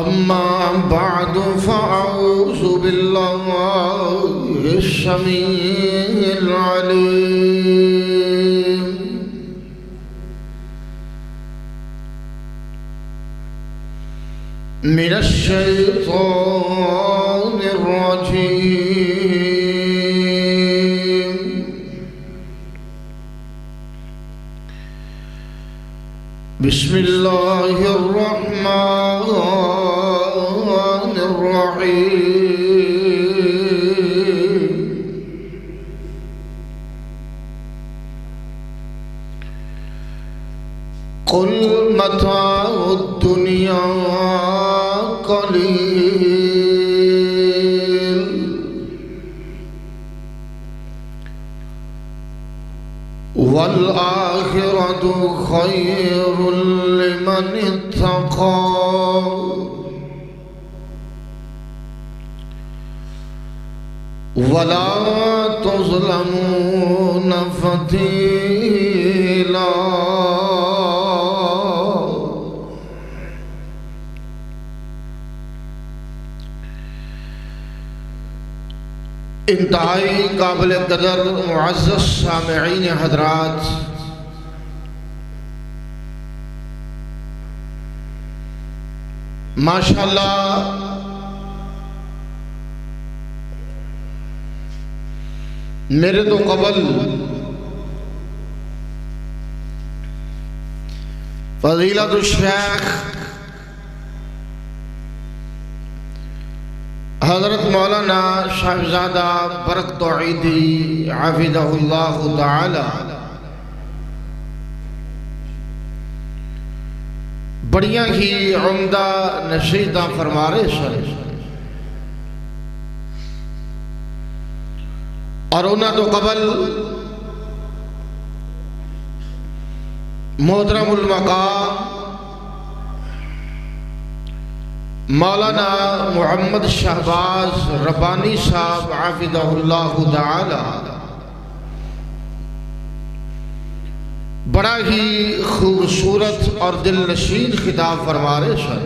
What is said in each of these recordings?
أما بعد فأعوذ بالله السميع العليم من الشيطان الرجيم. بسم الله الرحمن الرحيم. قل متاع الدنيا قليل والآخرة خير لمن اتقى ولا تظلمون فتيلا. انتہائی قابل قدر معزز سامعین حضرات، ماشاءاللہ میرے تو قبل فضیلت الشیخ حضرت مولانا صاحبزادہ برکت عیدی حفظہ اللہ تعالی بڑیاں ہی عمدہ نشیدہ فرمارے سن اور انہاں تو قبل محترم المقام مولانا محمد شہباز ربانی صاحب حفظہ اللہ تعالی بڑا ہی خوبصورت اور دل نشین خطاب فرما رہے سن.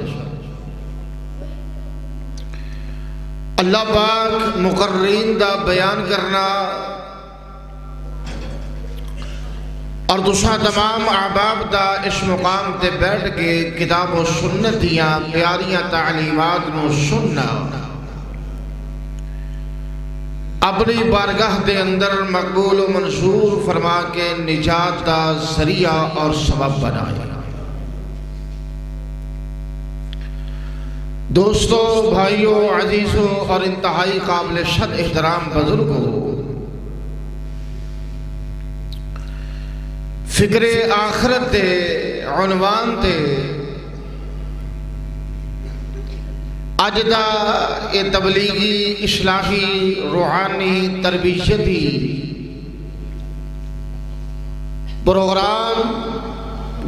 اللہ پاک مقررین دا بیان کرنا اور دوسرا تمام احباب دا اس مقام تے بیٹھ کے کتاب و سنت دیاں پیاریاں تعلیمات نو سننا اپنی بارگاہ دے اندر مقبول و منصور فرما کے نجات دا ذریعہ اور سبب بنائے. دوستو، بھائیوں، عزیزوں اور انتہائی قابل شد احترام بزرگوں، فکر آخرت دے عنوان تے اج دا یہ تبلیغی اصلاحی روحانی تربیتی پروگرام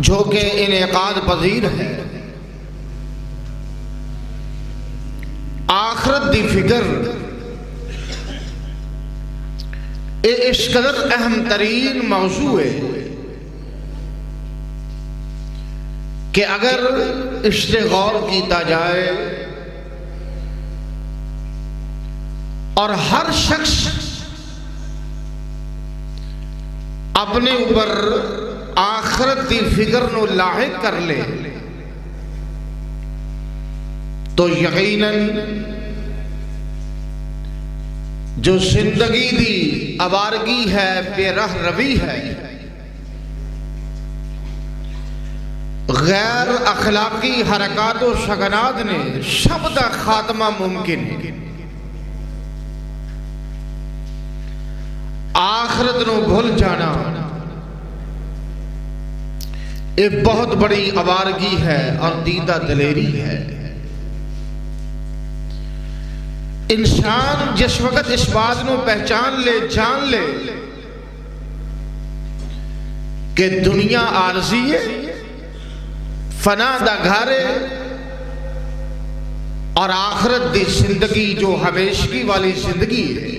جو کہ انعقاد پذیر ہے، آخرت دی فکر یہ اس قدر اہم ترین موضوع ہے کہ اگر اس سے غور کیتا جائے اور ہر شخص اپنے اوپر آخرت دی فکر نو لاحق کر لے تو یقیناً جو زندگی دی آوارگی ہے، بے رہ روی ہے، غیر اخلاقی حرکات و سکنات نے سب دا خاتمہ ممکن ہے. آخرت نو بھول جانا یہ بہت بڑی آوارگی ہے اور دیدہ دلیری ہے. انسان جس وقت اس بات نو پہچان لے، جان لے کہ دنیا عارضی ہے، فنا دا گھارے، اور آخرت دی زندگی جو ہمیشگی والی زندگی ہے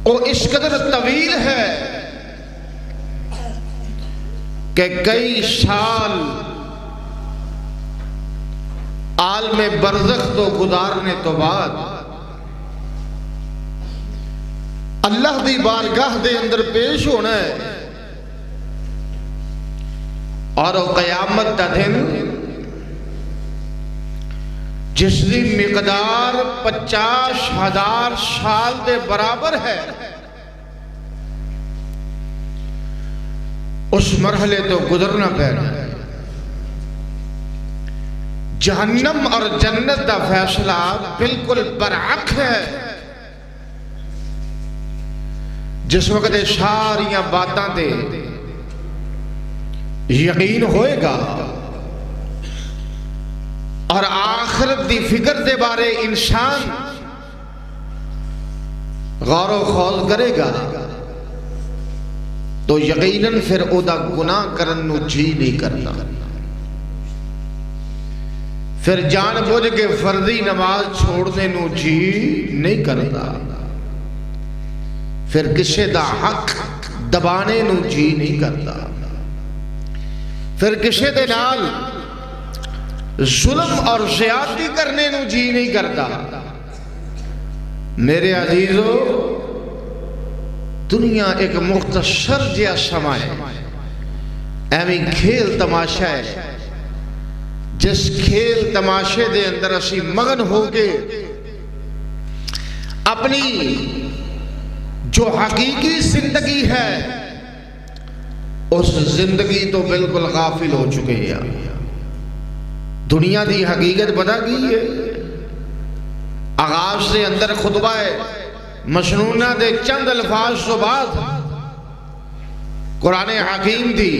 وہ اس قدر طویل ہے کہ کئی سال عالم برزخ تو گزارنے تو بعد اللہ دی بارگاہ دے اندر پیش ہونا ہے، اور وہ قیامت دا دن جس دی مقدار 50,000 سال دے برابر ہے، اس مرحلے تو گزرنا پینا ہے۔ جہنم اور جنت دا فیصلہ بالکل برعکس ہے۔ جس وقت ساریاں باتاں تے یقین ہوئے گا اور آخرت دی فکر دے بارے انسان غور و خوض کرے گا تو یقیناً پھر او دا گناہ کرن نو جی نہیں کرتا، پھر جان بوجھ کے فرضی نماز چھوڑنے نو جی نہیں کرتا، پھر کسے دا حق دبانے نو جی نہیں کرتا، پھر کسے دے نال ظلم اور زیادتی کرنے نو جی نہیں کرتا۔ میرے عزیزو، دنیا ایک مختصر جیا سما ہے، ایویں کھیل تماشا ہے، جس کھیل تماشے دے اندر اسی مگن ہو کے اپنی جو حقیقی زندگی ہے اس زندگی تو بالکل غافل ہو چکے ہیں۔ دنیا دی حقیقت پتہ کی ہے؟ آغاز سے اندر خطبہ مشنونہ دے چند الفاظ تو بعد قرآن حکیم دی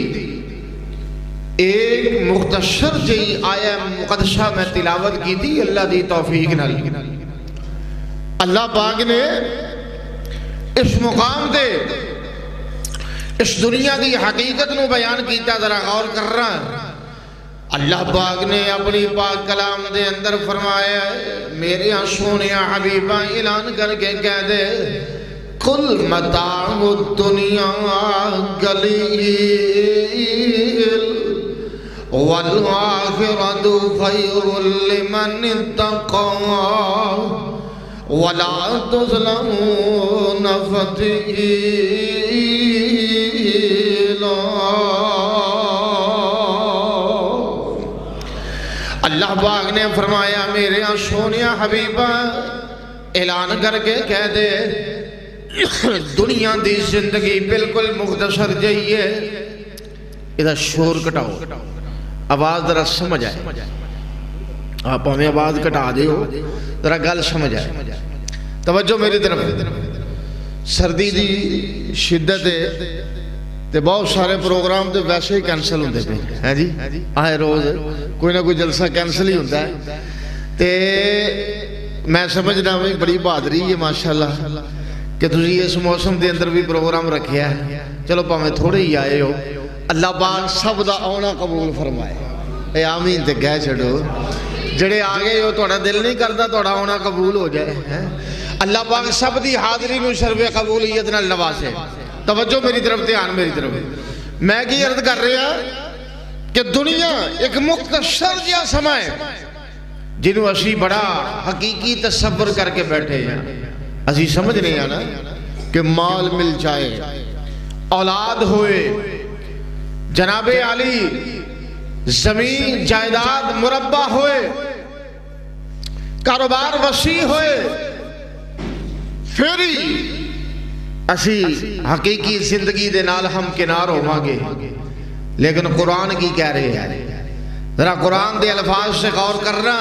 ایک مختصر جی آیہ مقدسہ میں تلاوت کی تھی اللہ دی توفیق نال۔ اللہ پاک نے اس مقام دے اس دنیا دی حقیقت نو بیان کیتا، ذرا غور کر رہا ہے۔ اللہ پاک نے اپنی پاک کلام دے اندر فرمایا میرے سونیا حبیبہ اعلان کر کے کہہ دے قل متاع الدنیا قلیل والآخرۃ خیر لمن اتقى ولا تظلمون فتیلا۔ اللہ پاک نے فرمایا میرے سونیا حبیبہ اعلان کر کے کہہ دے دنیا دی زندگی بالکل مختصر جئی ہے۔ ادھر شور کٹاؤ، آواز ذرا سمجھ آئے، آپ ہمیں آواز کٹا دے ہو، ذرا گل سمجھ آئے، توجہ میری طرف۔ سردی دی شدت ہے تے بہت سارے پروگرام تے ویسے ہی کینسل ہوندے پے ہیں جی، آئے روز کوئی نہ کوئی جلسہ کینسل ہی ہوتا ہے۔ تے میں سمجھنا بھی بڑی بہادری ہے ماشاءاللہ کہ تسی اس موسم دے اندر بھی پروگرام رکھیا ہے۔ چلو پاویں تھوڑے ہی آئے ہو، اللہ پاک سب دا آنا قبول فرمائے۔ اے آمین تے کہہ چھڑو، جڑے آگے ہو تہاڈا دل نہیں کردا تہاڈا آنا قبول ہو جائے۔ اللہ پاک سب دی حاضری نو شرف قبولیت نال نوازے۔ توجہ میری طرف، دھیان میری طرف۔ میں کی عرض کر رہا کہ دنیا ایک مختصر جہا سما ہے جنہوں اسی بڑا حقیقی تصور کر کے بیٹھے ہیں۔ اسی سمجھ نہیں آنا کہ مال مل جائے، اولاد ہوئے، جناب علی زمین جائیداد مربع ہوئے، کاروبار وسیع ہوئے، پھر اسی حقیقی زندگی دے نال ہم کنار ہوں گے۔ لیکن قرآن کی کہہ رہے ہیں، ذرا قرآن دے الفاظ سے غور کرنا۔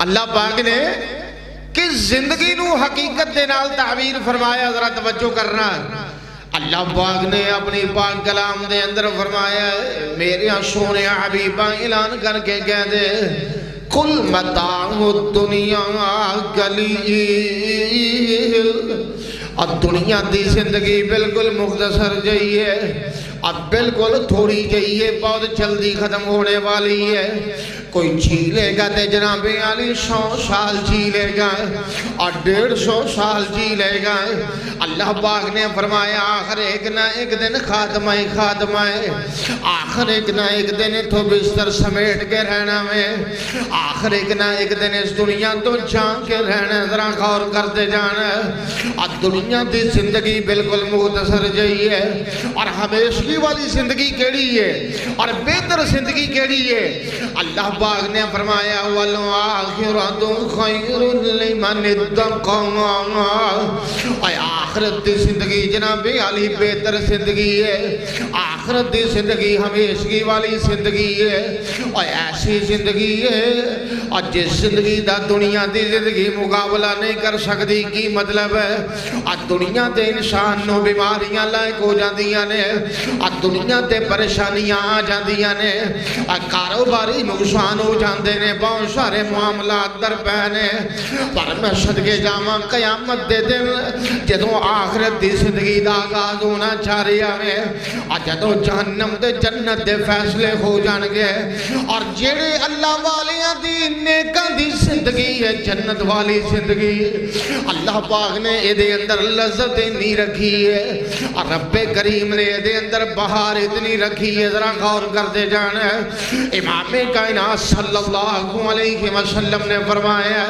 اللہ پاک نے کس زندگی نو حقیقت دے نال تعبیر فرمایا، ذرا توجہ کرنا۔ اللہ پاک نے اپنی پاک کلام دے اندر فرمایا میرے سونے حبیبہ اعلان کر کے کہہ دے قل متاع الدنیا قلیل، اور دنیا دی زندگی بالکل مختصر جئی ہے، اب بالکل تھوڑی جائیے بہت جلدی ختم ہونے والی ہے کوئی جیلے گا تے جناب علی 100 سال جیلے گا اور 150 سال جیلے گا اللہ پاک نے فرمایا آخر ایک نہ ایک دن خاتمہ آخر ایک نہ ایک دن تو بستر سمیٹ کے رہنا میں آخر ایک نہ ایک دن اس دنیا تو جان کے رہنا ذرا غور کرتے جانا اور دنیا دی زندگی بالکل مختصر جائی ہے اور ہمیشگی والی زندگی کیڑی ہے اور بہتر زندگی کیڑی ہے اللہ پاک نے فرمایا وَالْآخِرَةُ خَيْرٌ لِمَنِ اتَّقَىٰ اے آخرت دی زندگی جناب علی بہتر زندگی ہے آخرت دی زندگی ہمیشگی والی زندگی ہے اور ایسی زندگی ہے اور جس زندگی دا دنیا دی زندگی مقابلہ نہیں کر سکتی کی مطلب ہے اور دنیا دے انسان نو بیماریاں لائق ہو جاندیاں نے اور دنیا دے پریشانیاں آ جاندیاں نے اور کاروباری نقصان ہو جاندے نے بہت سارے معاملات در پہنے پر میں صدقے جاواں قیامت دے دن جدوں آخرت دی زندگی دا آغاز ہونا چاہ رہی ہے اور جدوں جہنم دے جنت دے فیصلے ہو جان گے اور جڑے اللہ والیاں دی نیکاں دی زندگی ہے جنت والی زندگی اللہ پاک نے ادھے اندر لذت نہیں رکھی ہے اور رب کریم نے ادھے اندر بہار اتنی رکھی ہے ذرا غور کرتے جانا امام کائنات صلی اللہ علیہ وسلم نے فرمایا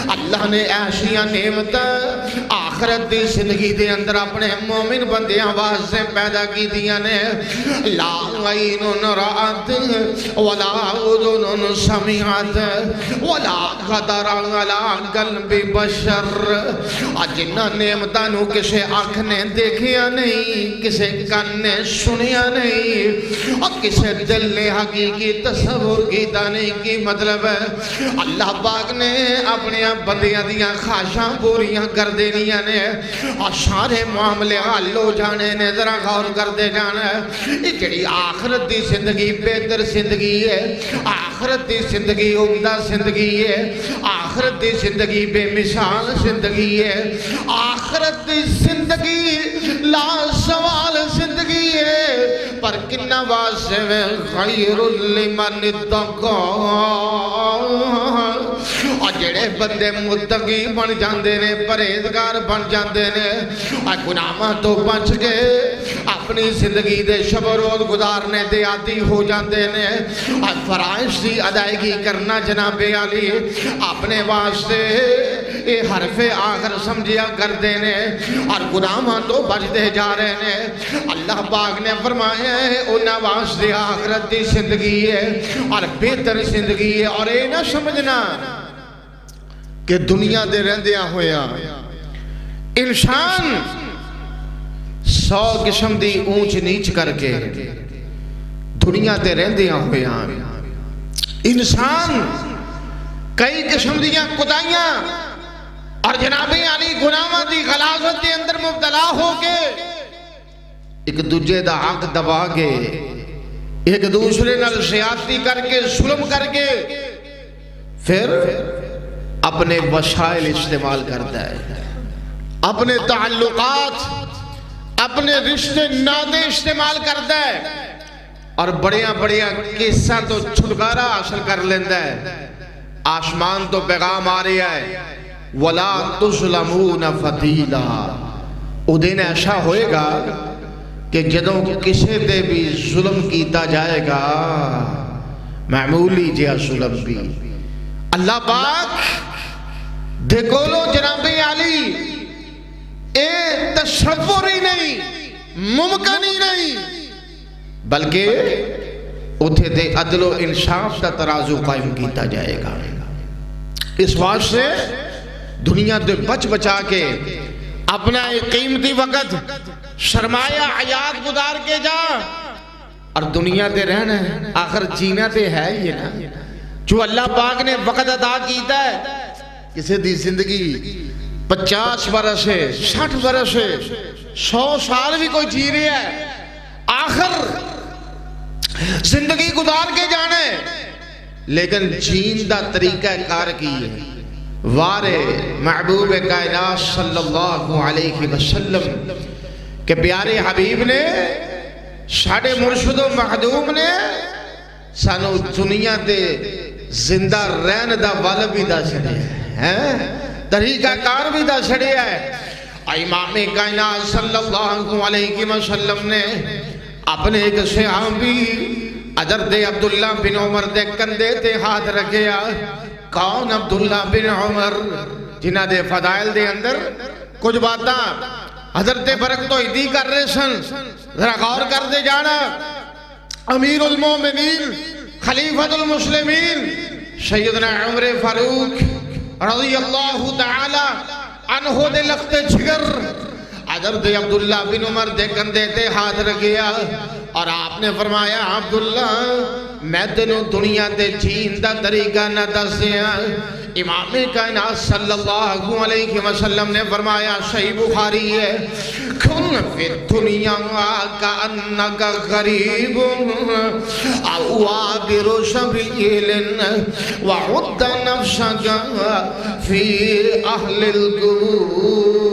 اللہ نے ایشیاں نعمت آخرت دی زندگی دے اندر اپنے مومن بندیاں واسطے پیدا کی دیا نے لا عین رأت ولا اذن سمعت ولا خطر علی قلب بشر جنہ نعمتاں نو کسے آنکھ نے دیکھیا نہیں کسے کان نے سنیا نہیں اور کسے دل نے حقیقی تصور کیتا نہیں کی مطلب ہے اللہ پاک نے اپنے بندیاں دیاں خواہشاں پوریاں کر دینیاں نے اور سارے معاملے حل ہو جانے نے ذرا غور کرتے جانا یہ جڑی آخرت دی زندگی بہتر زندگی ہے آخرت دی زندگی عمدہ زندگی ہے آخرت دی زندگی بے مثال زندگی ہے آخرت دی زندگی لا سوال زندگی ہے پر کنہ واسے میں خیر لمن اتقاء اور جڑے بندے متقی بن جاندے نے پرہیزگار بن جاندے نے اور گناہاں تو بچ کے اپنی زندگی دے شب و روز گزارنے دے عادی ہو جاندے نے اور فرائض دی ادائیگی کرنا جناب علی اپنے واسطے یہ حرف آخر سمجھیا کر دینے اور گناہاں تو بچتے جا رہے ہیں اللہ پاک نے فرمایا ہے انہاں واسطے آخرت دی زندگی ہے اور بہتر زندگی ہے اور یہ نہ سمجھنا کہ دنیا دے رہندیاں ہویا انسان 100 قسم دی اونچ نیچ کر کے دنیا دے رہندیاں ہویا انسان کئی قسم دیاں کتائیاں اور جناب علی گناہاں دی غلاظت دے اندر مبتلا ہو کے ایک دوجے دا حق دبا کے ایک دوسرے نال زیادتی کر کے ظلم کر کے پھر اپنے وسائل استعمال کرتا ہے اپنے تعلقات اپنے رشتے نادے استعمال کرتا ہے اور بڑیاں قصہ تو چھٹکارا حاصل کر لیندہ ہے آسمان تو پیغام آ رہی ہے وَلَا تُظْلَمُونَ فَتِيلًا او دن ایسا ہوئے گا کہ جدوں کسے دے بھی ظلم کیتا جائے گا معمولی جہاں ظلم بھی اللہ پاک دیکھو لو جناب علی اے تصور ہی نہیں ممکن ہی نہیں بلکہ اتھے دے عدل و انصاف کا ترازو قائم کیتا جائے گا اس واسطے دنیا دے بچ بچا کے اپنا ایک قیمتی وقت سرمایہ حیات گزار کے جا اور دنیا دے رہنا ہے آخر جینا تے ہے یہ نا جو اللہ پاک نے وقت عطا کیتا ہے کسی دی زندگی 50 برس ہے 60 برس ہے 100 سال بھی کوئی جی رہا ہے آخر زندگی گزار کے جانے لیکن جین دا طریقہ کار کی ہے وارے محبوب کائنات صلی اللہ علیہ وسلم کہ پیارے حبیب نے ساڑے مرشد و مخدوم نے سانو دنیا دے زندہ رہن دا والا بھی دا چھڑے ہیں، طریقہ کار بھی دا چھڑے ہے۔ امام کائنات صلی اللہ علیہ وسلم نے اپنے ایک صحابی حضرت عبداللہ بن عمر دے کندھے تے ہاتھ رکھیا۔ کون عبداللہ بن عمر؟ جنہ دے فضائل دے اندر کچھ باتاں حضرت برک تو ایدی کر رہے سن، ذرا غور کر دے جانا۔ امیر المومنین خلیفۃ المسلمین سیدنا عمر فاروق رضی اللہ تعالی عنہ دے لخت جگر حضرت عبداللہ بن عمر دے کندھے تے ہاتھ رکھیا اور آپ نے فرمایا عبداللہ میں تینوں دنیا دے جین دا طریقہ نہ دسیا۔ امام کائنات صلی اللہ علیہ وسلم نے فرمایا، صحیح بخاری ہے، کن فی الدنیا کانک غریب او عابر سبیل وعد نفسک فی اہل القبور۔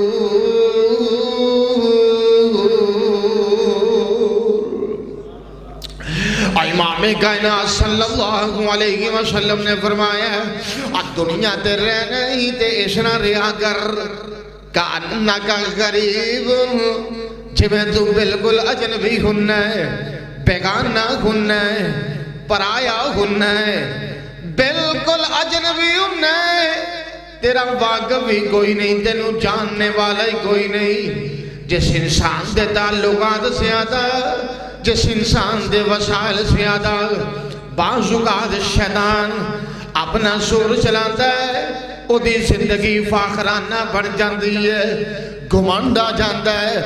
امام کائنات صلی اللہ علیہ وسلم نے فرمایا، دنیا تے رہنا ہی تے اشنا رہا کر کانکا غریب، جبیں تو بالکل اجنبی ہونا ہے، بیگانہ ہونا ہے، پرایا ہونا ہے، بالکل اجنبی ہونا ہے، تیرا واقف ہی کوئی نہیں، تینوں جاننے والا ہی کوئی نہیں۔ جس انسان دے تعلقات سے آتا، جس انسان دے وسائل سے آتا، بعض اوقات شیطان اپنا سور چلاتا ہے، او دی زندگی فاخرانہ بن جاندی ہے، گھمنڈ آ جاندہ ہے،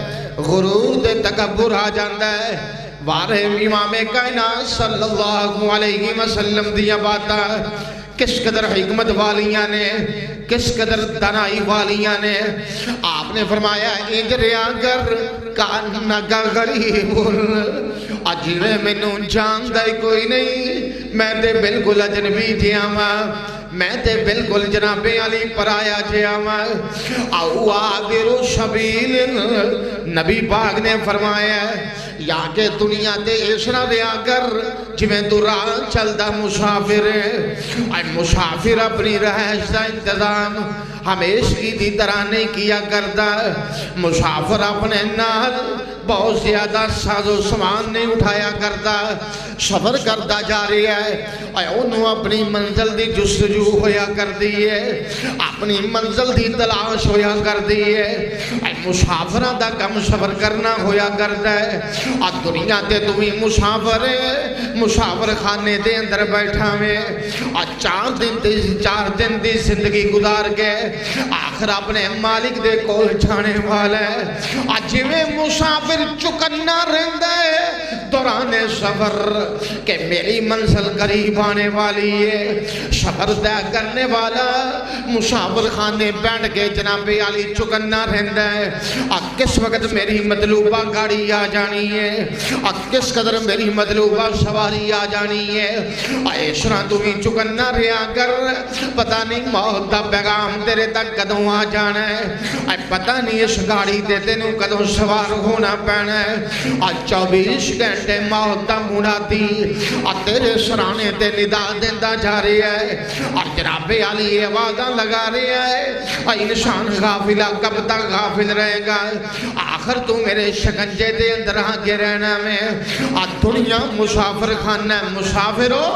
غرور دے تکبر آ جاندہ ہے۔ وارے امام کائنات صلی اللہ علیہ وسلم دیا باتا کس قدر حکمت والیاں نے، کس قدر دانائی والیاں نے، آپ نے فرمایا اجریا گر کانکا غریب، اجوے میں نوں جان دائی کوئی نہیں، میں تے بالکل اجنبی جیاما، میں تے بالکل جناب علی پرایا جیاما، او عابر سبیل۔ نبی پاک نے فرمایا یا کہ دنیا تے اشنا دیا کر جویں تو راہ چلدا مسافر ہے، اے مسافر اپنی رہائش دا انتظام ہمیشگی دی طرح نہیں کیا کرتا۔ مسافر اپنے نال بہت زیادہ ساز و سامان نہیں اٹھایا کرتا، سفر کرتا جا رہی ہے، اے انہوں اپنی منزل دی جستجو ہویا کر دیئے، اپنی منزل دی تلاش ہویا کر دیئے۔ اے مسافرہ دا کم سفر کرنا ہویا کرتا ہے، اور دنیا تے تمہیں مسافر ہے، مسافر خانے دے اندر بیٹھا میں، اور چار دن دی زندگی گزار کے آخر اپنے مالک دے کول جانے والا ہے، اور جویں مسافر چکنا رہندا ہے دوران سفر کہ میری منزل قریب آنے والی ہے، سفر طے کرنے والا مسافر خانے بیٹھ کے جناب علی چکنا رہندا ہے، اور کس وقت میری مطلوبہ گاڑی آ جانی ہے، اور کس قدر میری مطلوبہ سواری آ جانی ہے۔ ایشرا تمہیں چکنا رہا کر، پتہ نہیں موت دا پیغام تیرے تک کدوں آ جانا ہے، پتہ نہیں اس گاڑی دے تینوں کدوں سوار ہونا پینا ہے، اور 24 گھنٹے موت دا منادی اور تیرے سرانے تے ندا دیندہ جا رہی ہے، اور جناب علی آوازاں لگا رہی ہے، اور انسان غافلہ کب تک غافل رہے گا، آخر تو میرے شکنجے دے اندر آگے رہنا میں۔ اور دنیا مسافر خانہ مسافر ہو،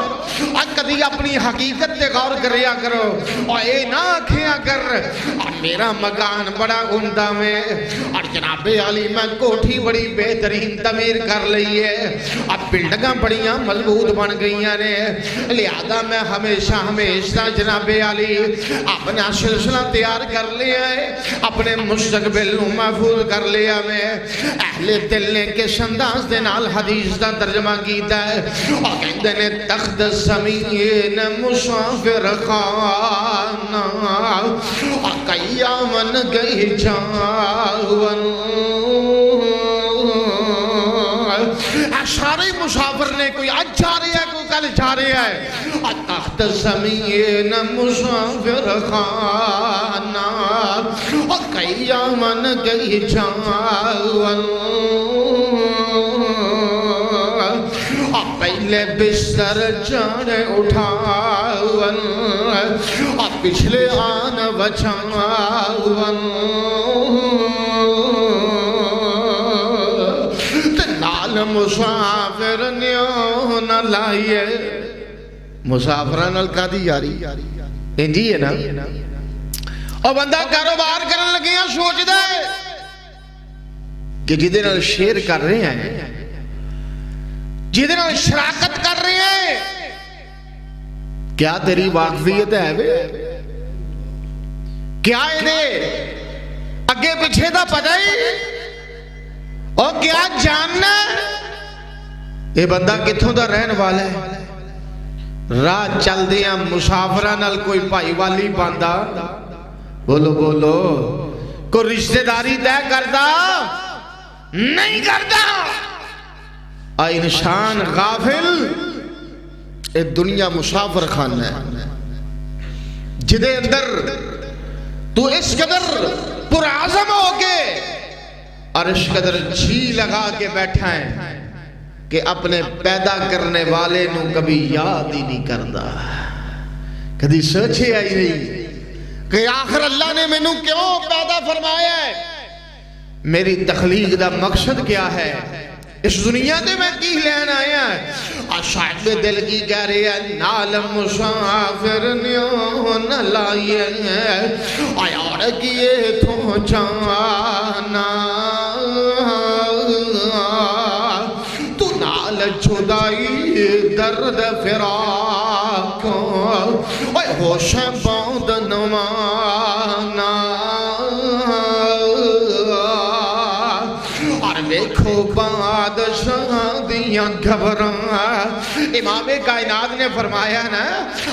اور کدی اپنی حقیقت تے غور کریا کرو، اور اے نہ کھیا کر اور میرا مکان بڑا گھنڈا میں، اور جناب علی میں کوٹھی بڑی بہترین تعمیر کر لئی ہے، اب بلڈنگاں بڑیاں مضبوط بن گئیاں نے، لہذا میں ہمیشہ جناب علی اپنا سلسلہ تیار کر لیا ہے، اپنے مستقبل محفوظ کر لیا میں۔ اہل دل نے کس انداز دے نال حدیث دا ترجمہ کیتا ہے، اور کہندے نے تخت زمین مسافر خانہ، اور قیامن گئی جاون۔ سارے مسافر نے کوئی آج جا رہا ہے کوئی کل جا رہا ہے، اور تخت زمین مسافر خانہ، اور قیامن گئی جاون۔ پہلے بستر چڑھ اٹھاون اور پچھلے آن بچاون نال مسافر نیو نہ لائیے مسافران القادی یاری انجی ہے نا اور بندہ کاروبار کرنے لگیاں سوچ دے کہ جدے نال شیر کر رہے ہیں جدے نال شراکت کر رہے ہیں کیا تیری واقفیت ہے بے کیا انہیں اگے پیچھے دا پتہ ہی اور کیا جاننا یہ بندہ کتھوں دا رہن والا ہے راہ چل دیا مسافران نال کوئی بھائی والی باندھا بولو بولو کوئی رشتہ داری طے کردا نہیں کردا انسان غافل یہ دنیا مسافر خانہ ہے جدے اندر تو اس قدر پرعزم ہو کے اور اس قدر جی لگا کے بیٹھا ہے کہ اپنے پیدا کرنے والے نو کبھی یاد ہی نہیں کردا کبھی سوچے آئی نہیں کہ آخر اللہ نے میں نو کیوں پیدا فرمایا ہے میری تخلیق دا مقصد کیا ہے اس دنیا دے میں کی لین آیا ہے اور صاحب دل کی کہہ رہے ہیں نال مسافر نیو نہ لائیے اور کیے تو جانا تو نال جدائی درد فراق ہوش باند نوانا دیکھو بادشاہ دیاں گھبراں امام کائنات نے فرمایا نا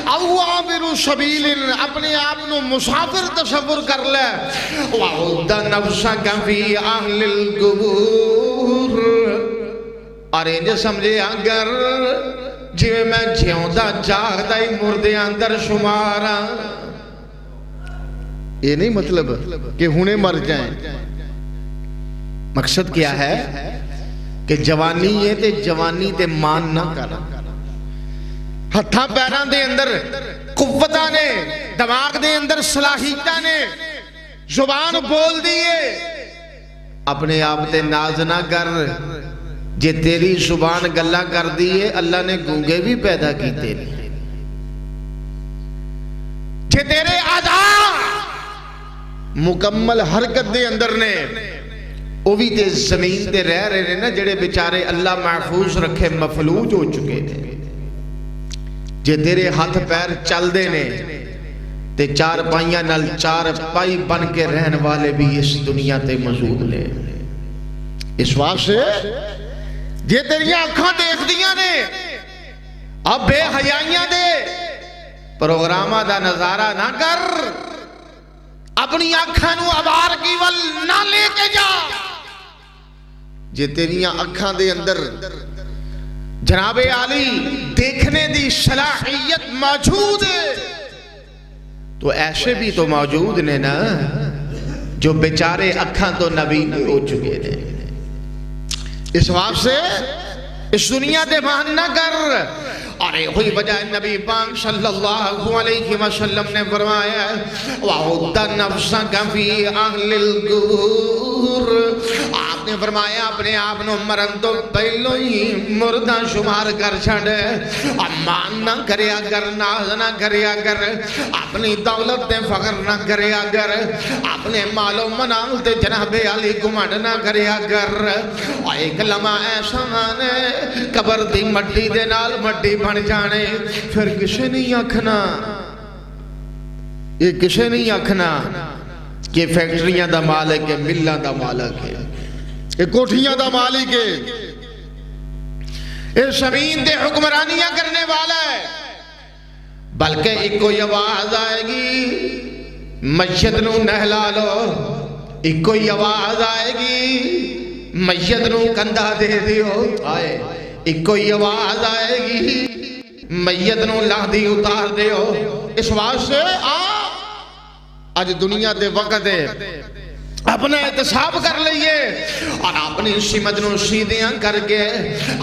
او عابر سبیل اپنے آپ نو مسافر تصور کر لے وعود نفسک فی اہل القبور اور انجھے سمجھے اگر جو میں جیوندہ جاگدہ ہی مردے اندر شمارا یہ نہیں مطلب کہ ہونے مر جائیں مقصد کیا ہے کہ جوانی یہ تے جوانی تے مان نہ کرنا ہتھاں پیران دے اندر قوتہ نے دماغ دے اندر صلاحیتہ نے زبان بول دیئے اپنے آپ تے ناز نہ کر جے تیری زبان گلہ کر دیئے اللہ نے گونگے بھی پیدا کی تیری جے تیرے اعضاء مکمل حرکت دے اندر نے وہ بھی تے زمین تے رہ رہے نا جڑے بیچارے اللہ محفوظ رکھے مفلوج ہو چکے تھے جے تیرے ہاتھ پیر چل دے نے تے چار پائیاں نال چار پائی بن کے رہن والے بھی اس دنیا تے موجود لے اس واسطے جے تیریاں آنکھاں دیکھ دیاں نے اب بے حیائیاں دے پروگرامہ دا نظارہ نہ کر اپنی آنکھاں نو عبار کی ول نہ لے کے جا جے تیریاں آنکھاں دے اندر جناب عالی دیکھنے دی صلاحیت موجود ہے تو ایسے بھی تو موجود نے نا جو بیچارے آنکھاں تو نبی ہو چکے نے اس واسطے اس دنیا دے مان نہ کر اور ہوئی وجہ نبی پاک صلی اللہ علیہ وسلم نے فرمایا وَعُدَّ نَفْسَكَ فِي أَهْلِ الْقُبُورِ آپ نے فرمایا اپنے آپ نو مرن تو پہلو ہی مردہ شمار کر چھڑے مان نہ کرے اگر ناز نہ کرے اگر اپنی دولت تے فخر نہ کرے اگر اپنے مال و منال تے جناب علی گمڑ نہ کرے اگر ایک لمحہ ایسا آنے قبر دی مٹی دے نال مٹی بن جانے پھر کسے نہیں آکھنا یہ کسے نہیں آکھنا کہ فیکٹریاں دا مالک ہے ملہ دا مالک ہے یہ کوٹھیاں دا مالک ہے یہ زمین دے حکمرانیاں کرنے والا ہے بلکہ ایک کوئی آواز آئے گی میت نو نہلا لو ایک کوئی آواز آئے گی میت نو کندھا دے دیو آئے ایک کوئی آواز آئے گی میت نو لہدی اتار دیو اس واسطے آج دنیا دے وقت ہے اپنا احتساب کر لئیے اور اپنی سمت نو سیدیاں کر کے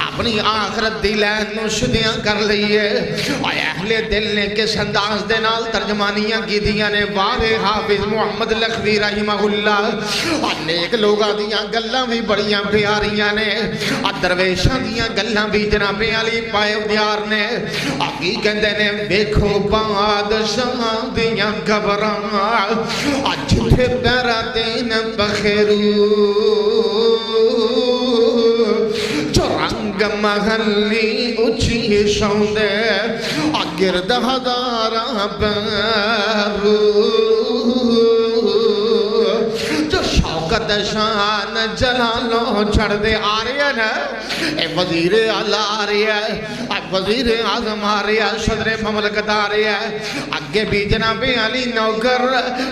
اپنی آخرت دی لین نو سیدیاں کر لئیے. اور اہل دل نے کس انداز دے نال ترجمانیاں کی دیاں نے وارے حافظ محمد لکھوی رحمہ اللہ. اور نیک لوگاں دیاں گلاں بھی بڑیاں پیاریاں نے اور درویشاں دیاں گلاں بھی جناب علی پائے دیار نے. اور کی کہندے نے دیکھو بادشاہ دیاں گبراں اور جتھے پیرا دین بخیرو جو رنگ محلی اچھی شوندے گرد ہزاراں پیرو جو شوکت شان جلالوں چھڑ دے. آ رہی ہے نا اے وزیر اعلیٰ آ رہی ہے, وزیر اعظم آ رہی ہے, صدر مملکت آ رہی ہے. آگے بھی جناب علی نوکر,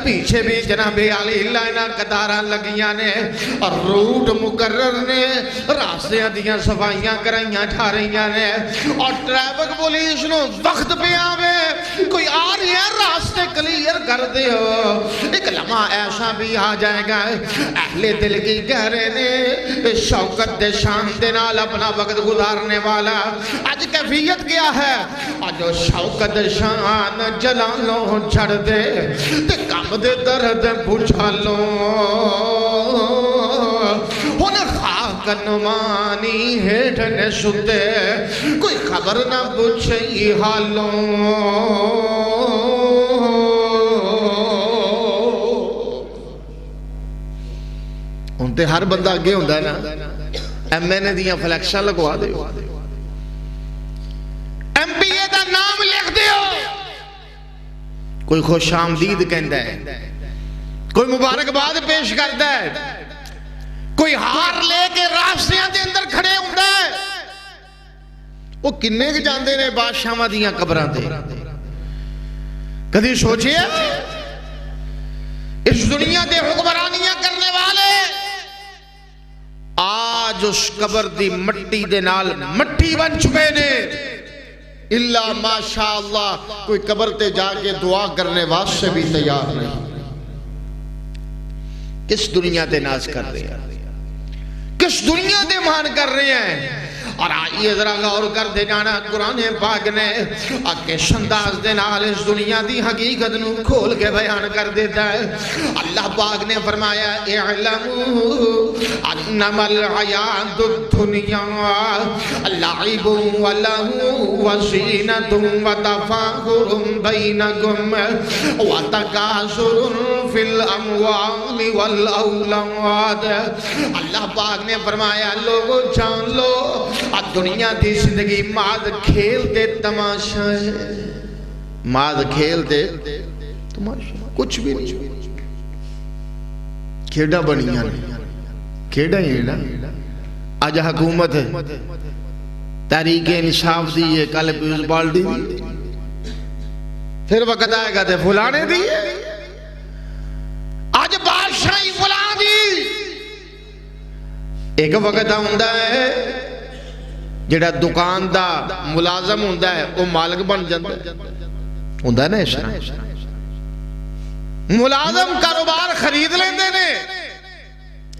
پیچھے بھی جناب علی لائنہ قطاراں لگیاں نے اور روٹ مقرر نے راستے دیاں صفائیاں کرائیاں ٹھا رہیاں نے. اور ٹریفک پولیس نو وقت پہ آوے کوئی آ رہی ہے راستے کلیر کر دے ہو. ایک لمحہ ایسا بھی آ جائے گا اہل دل کی کہہ رہے نے شوکت دے شان دے نال اپنا وقت گزارنے والا آج کیفیت کیا ہے. اور جو شوکت شان جلالوں چھڑ دے تے کم دے درد بجھالوں ہن خاک نمانی ہیٹھنے ستے کوئی خبر نہ پوچھئی حالوں. انتے ہر بندہ آگے ہوندہ ہے نا ایم این اے دیاں فلیکشن لگوا دے, ایم پی اے دا نام لکھ دیو, کوئی خوش آمدید کہندہ ہے, کوئی مبارکباد پیش کردہ ہے, کوئی ہار لے کے راستیاں دے اندر کھڑے ہوندہ ہے. وہ کنے کے جاندے نے بادشاہاں دیاں قبراں دے. کدھی سوچئے اس دنیا دے حکمرانیاں کرنے والے آج اس قبر دی مٹی دے نال مٹی بن چکے نے. اللہ ماشاءاللہ کوئی قبر تے جا کے دعا کرنے واسطے بھی تیار نہیں. کس دنیا تے ناز کر رہے ہیں, کس دنیا تے مان کر رہے ہیں. اور آئیے ذرا غور کر دے جانا قرآن پاک نے آکے شنداز دے نال اس دنیا دی حقیقت نو کھول کے بیان کر دیتا ہے. اللہ پاک نے فرمایا اعلموا انما الحیات الدنیا لعب ولہو وزینۃ وتفاخر بینکم وتکاثر فی الاموال والاولاد. اللہ پاک نے فرمایا لوگو جان لو دنیا دی زندگی ماد کھیل دے تماشا ہے, ماد کھیل دے تماشا, کچھ بھی نہیں. کھیڑا بنیاں نہیں, کھیڑا ہی نا. آج حکومت ہے تحریک انصاف دی ہے, کل پیوز بالڈی دی, پھر وقت آئے گا تے فلانے دی, آج بادشاہی فلان دی. ایک وقت ہوندہ ہے جڑا دکان دا ملازم ہوندہ ہے وہ مالک بن جاندہ ہے, ہوندہ ہے نا اس طرح. ملازم کاروبار خرید لیندے نے.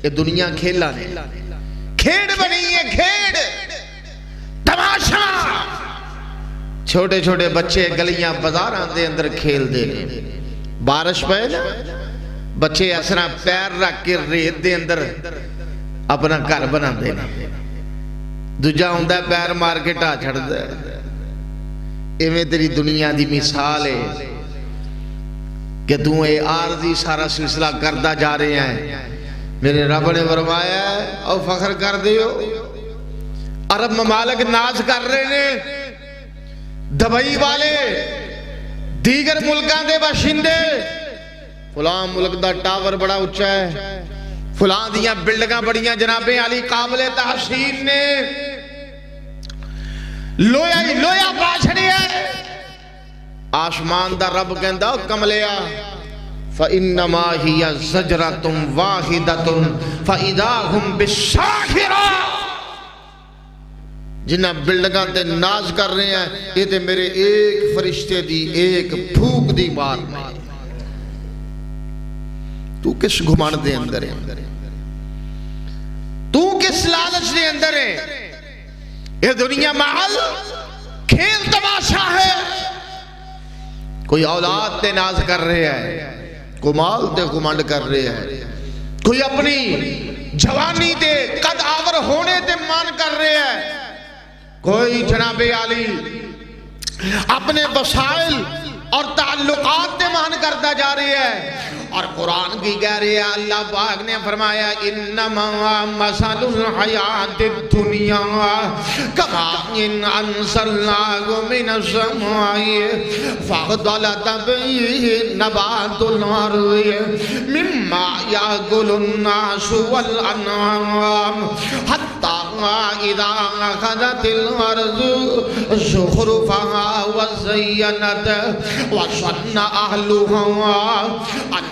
یہ دنیا کھیلا نے, کھیڑ بنی ہے, کھیڑ تماشا. چھوٹے چھوٹے بچے گلیاں بازاراں دے اندر کھیل دے نے. بارش پہ نا بچے اسنا پیر رکھ کے ریت دے اندر اپنا گھر بنا دے نے. دوجہ ہوندہ ہے پیر مار کے ٹا چھڑ دے. ایویں تیری دنیا دی مثال ہے کہ تو اے عارضی سارا سلسلہ کردہ جا رہے ہیں. میرے رب نے فرمایا ہے او فخر کر دیو. عرب ممالک ناز کر رہے نے, دبئی والے, دیگر ملکان دے باشندے, فلان ملک دا ٹاور بڑا اچھا ہے, فلان دیاں بلڈنگاں بڑیاں جناب علی قابل تحسین نے, لویا پاچھڑی ہے. آسمان دا رب کہندہ کملیا فَإِنَّمَا هِيَ زَجْرَةٌ وَاحِدَةٌ فَإِذَا هُمْ بِالسَّاخِرَةِ. جنہ بلڈنگاں تے ناز کر رہے ہیں یہ تے میرے ایک فرشتے دی ایک پھوک دی بات میں. تو کس گھمنڈ دے اندر ہے؟ تو کس لالچ دے اندر ہے؟ یہ دنیا محل کھیل تماشا ہے. کوئی اولاد تے ناز کر رہے ہے، کوئی مال تے گھمنڈ کر رہے ہے، کوئی اپنی جوانی تے قد آور ہونے تے مان کر رہے ہے، کوئی جناب عالی اپنے وسائل اور تعلقات تے مان کرتا جا رہی ہے. اور قرآن کی کہہ رہی ہے، اللہ پاک نے فرمایا انما مثل الحیات الدنیا کماء انزلناہ من السماء فاختلط به نبات الارض مما یاکل الناس والانعام حتی اذا اخذت الارض زخرفها وزینت وظن اہلها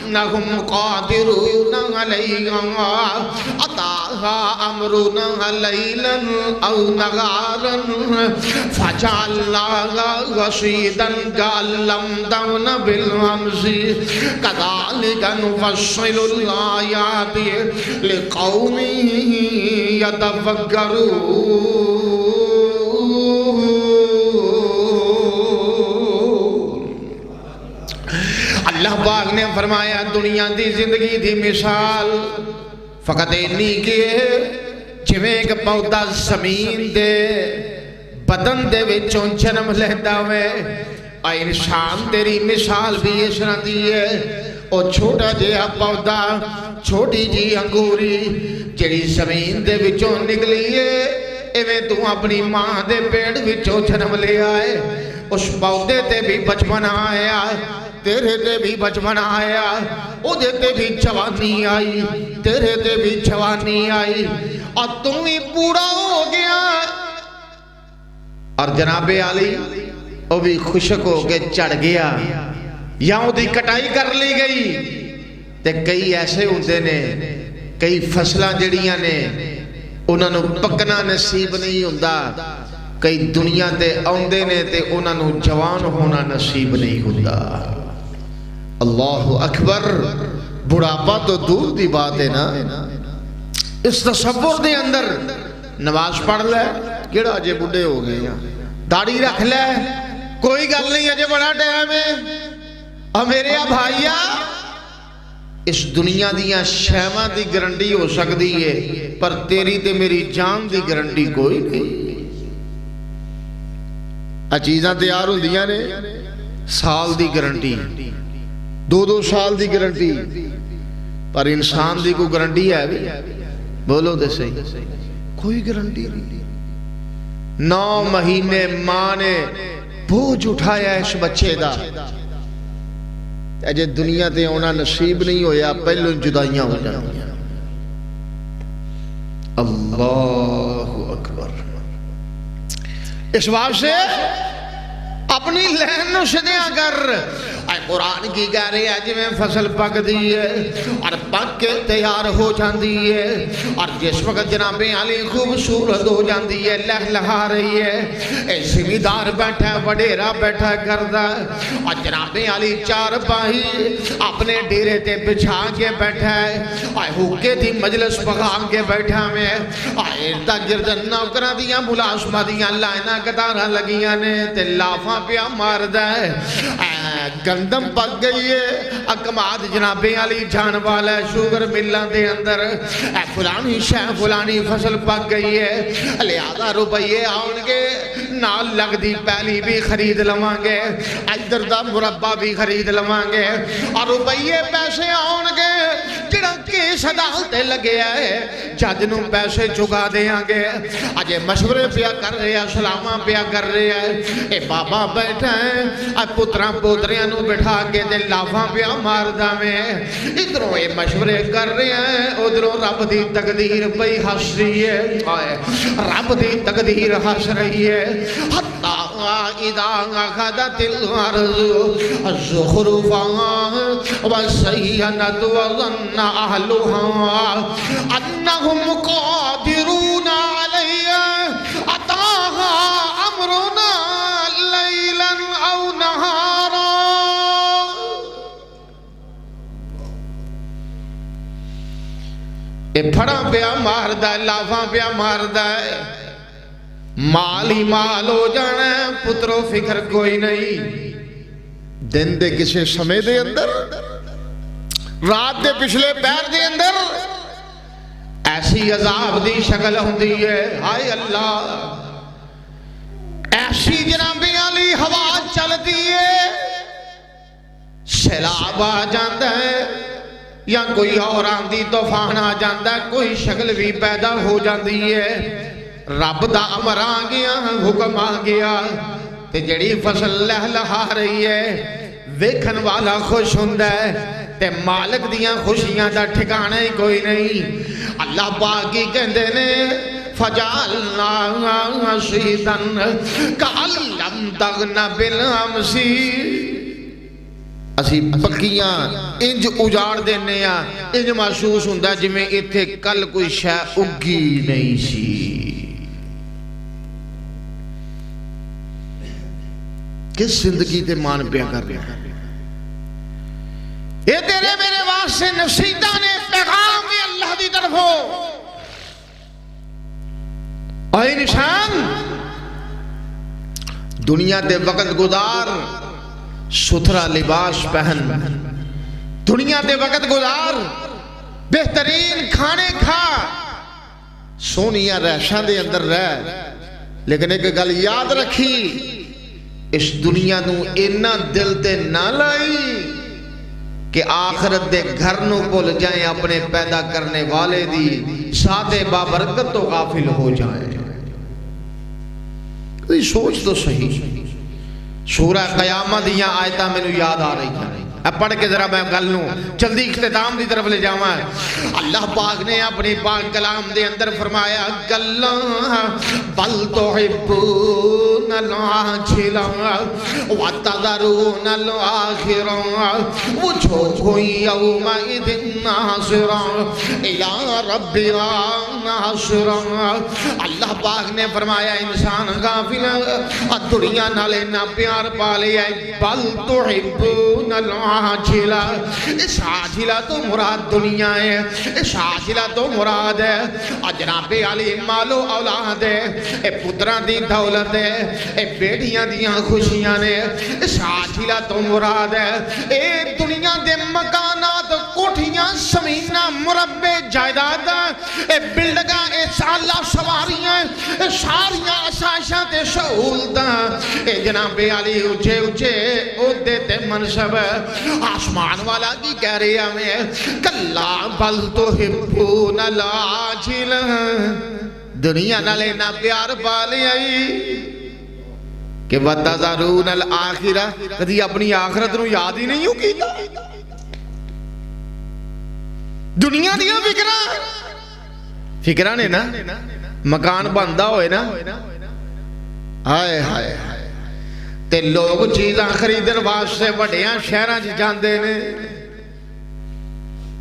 انہم قادرون علیہا اتاہا امرنا لیلا او نغارا فجعلناہا غشیدا کأن لم تغن بالامس کذالک نفصل الآیات لقوم یتفکرون. اللہ پاک نے فرمایا دنیا دی زندگی دی مثال فقط اینی کی ہے جویں ایک پودا زمین دے بدن دے وچوں جنم لیتا ہوئے. اے انسان تیری مثال بھی اس طرح دی ہے، او چھوٹا جہا پودا چھوٹی جی انگوری جڑی زمین دے وچوں نکلی ہے، ایویں تو اپنی ماں دے پیٹ وچوں جنم لے آئے. اس پودے تے بھی بچپن آیا، تیرے تے بھی بچپن آیا، او دے تے بھی جوانی آئی، تیرے تے بھی جوانی آئی، اور تم ہی بوڑھا ہو گیا. اور جناب عالی او بھی خشک ہو کے چڑھ گیا یا او دی کٹائی کر لی گئی. تے کئی ایسے ہوندے نے، کئی فصلاں جڑیاں نے انہاں نو پکنا نصیب نہیں ہوندا، کئی دنیا تے آندے نے تے انہاں نو جوان ہونا نصیب نہیں ہوندا. اللہ اکبر. بڑھاپا تو دور دی بات ہے نا، اس تصور دے اندر نماز پڑھ لے کیڑا اجے بڑھے ہو گئے ہیں، داڑھی رکھ لے کوئی گل نہیں اجے بڑا ٹائم ہے. اور میرے بھائیا اس دنیا دیاں شیواں دی گارنٹی ہو سکتی ہے پر تیری تے میری جان دی گارنٹی کوئی نہیں. چیزاں تیار ہوندیاں نے سال دی گارنٹی، 2 سال دی گارنٹی، پر انسان دی کوئی گارنٹی ہے بھی؟ بولو دے صحیح، کوئی گارنٹی نہیں. 9 مہینے ماں نے بوجھ اٹھایا اس بچے دا، اجے دنیا تے ہونا نصیب نہیں ہویا پہلو جدائیاں ہو جاندیاں. اللہ اکبر. اس واسطے اپنی لہن نو شدیاں کر. اے قرآن کی کہہ رہی ہے جویں فصل پک دی ہے اور پک کے تیار ہو جاندی ہے، اور جس وقت جناب علی خوبصورت ہو جاندی ہے، لہلہا رہی ہے، اے زمیندار بیٹھا ہے، وڈیرا بیٹھا کردا ہے، اور جناب علی 4 پاہی اپنے ڈیرے تے بچھا کے بیٹھا ہے، اے حکے دی مجلس پکا کے بیٹھا میں، اے اردا گرد نوکراں دیاں ملازمہ دیاں لائناں قطاراں لگیاں نے تے لافاں پیا ماردا ہے. گندم پک گئی ہے، اکماد جناب علی جان والا ہے، شوگر ملان دے اندر اے فلانی شہ فلانی فصل پک گئی ہے، لہذا روپیے آن گے، نال لگ دی پہلی بھی خرید لوانگے، ادھر دا مربع بھی خرید لوانگے، اور روپیے پیسے آن گے، جڑا کیس عدالتے لگے آئے جج نو پیسے چکا دیاں گے. اجے مشورے پیا کر رہے ہیں، سلامہ پیا کر رہے ہیں، اے بابا بیٹھا ہے، اے پتران پوتریاں نو بٹھا کے دے لافاں پیا ماردہ میں، ادھروں اے مشورے کر رہے ہیں، ادھروں رب دی تقدیر پہ ہس رہی ہے، رب دی تقدیر ہس رہی ہے. حتی اذا اخذت الارض زخرفها وزینت وظن اہلها انہم قادرون علیہ اتاہا امرنا لیلا او نہارا. یہ پھڑا پیا ماردا ہے، لافاں پیا ماردا ہے، مال ہی مال ہو جانا ہے، پترو فکر کوئی نہیں۔ دن دے کسے سمے دے اندر، رات دے پچھلے پیر دے اندر ایسی عذاب دی شکل ہوندی ہے، ہائے اللہ، ایسی جنابی علی ہوا چلتی ہے، سیلاب آ جاتا ہے یا کوئی اور آندھی طوفان آ جاتا ہے، کوئی شکل بھی پیدا ہو جاتی ہے، رب دا امر آ گیا، حکم آ گیا، تے جڑی فصل لہلہا رہی ہے ویکھن والا خوش ہوندا ہے، تے مالک دیاں خوشیاں دا ٹھکانہ ہی کوئی نہیں۔ اللہ پاک کی کہندے نے فَجَعَلْنَا حَصِيدًا كَأَن لَّمْ تَغْنَ بِالْأَمْسِ، اسی پکیاں انج اجاڑ دینے ہیں، انج محسوس ہوندا جویں ایتھے کل کوئی شے اگی نہیں سی۔ کس زندگی تے مان پیا کر رہا ہے؟ یہ تیرے میرے واسطے نصیحتاں نے، پیغام بھی اللہ دی طرف ہو۔ اے نشان دنیا دے وقت گزار، ستھرا لباس پہن، دنیا دے وقت گزار، بہترین کھانے کھا، سونیا رہشاں دے اندر رہ، لیکن ایک گل یاد رکھی، اس دنیا نو اینا دل تے نہ لائی کہ آخرت دے گھر نو بھول جائیں، اپنے پیدا کرنے والے دی سادے بابرکت تو غافل ہو جائیں۔ کوئی سوچ تو صحیح۔ سورہ قیامت دیاں آیتاں میں یاد آ رہی ہیں، اب پڑھ کے ذرا میں گل نوں جلدی اختتام دی طرف لے جاواں۔ اللہ پاک نے اپنی پاک کلام دے اندر فرمایا کلا بل تحبون العاجلہ وتذرون الآخرہ وجوہ یومئذ ناظرہ الی ربہا ناظرہ۔ اللہ پاک نے فرمایا انسان غافل دنیا نالے نہ پیار پا لیا، بل تحبون العاجلہ، اس عاجلہ تو مراد دنیا ہے، اس عاجلہ تو مراد ہے جناب علی مال و اولاد ہے، اے پتران دی دولت ہے، اے بیٹیاں دیاں خوشیاں نے، اس عاجلہ تو مراد ہے اے دنیا دے مکانات، کوٹھیاں، زمیناں، مربع جائیداد، اے بلڈنگاں، اے سالہ سواریاں، اے ساریاں آسائشاں تے سہولتاں، اے جناب علی اونچے اونچے عہدے تے منصب، آسمان والا کی کہہ رہی ہمیں کلا بل تحبون العاجلہ، دنیا نہ لینا پیار پا لیا کہ وتذرون الآخرہ، کدی اپنی آخرت نو یاد ہی نہیں ہو کیتا۔ دنیا دیا فکرہ نے نا مکان بندہ ہوئے نا، ہائے ہائے تے لوگ چیزاں خریدن واسطے وڈیاں شہراں چ جاندے نے۔